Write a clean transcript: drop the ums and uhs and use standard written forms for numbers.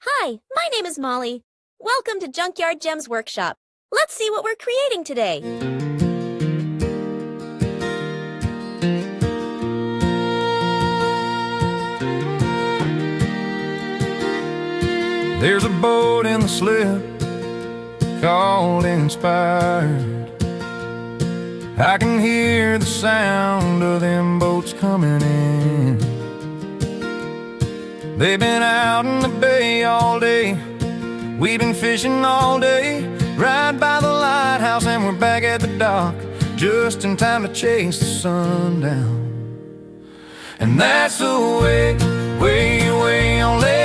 Hi, my name is Molly. Welcome to Junkyard Gems Workshop. Let's see what we're creating today. There's a boat in the slip called Inspired. I can hear the sound of them boats coming in. They've been out in the bay all day. We've been fishing all day, right by the lighthouse, and we're back at the dock just in time to chase the sun down. And that's the way, way, way on Lake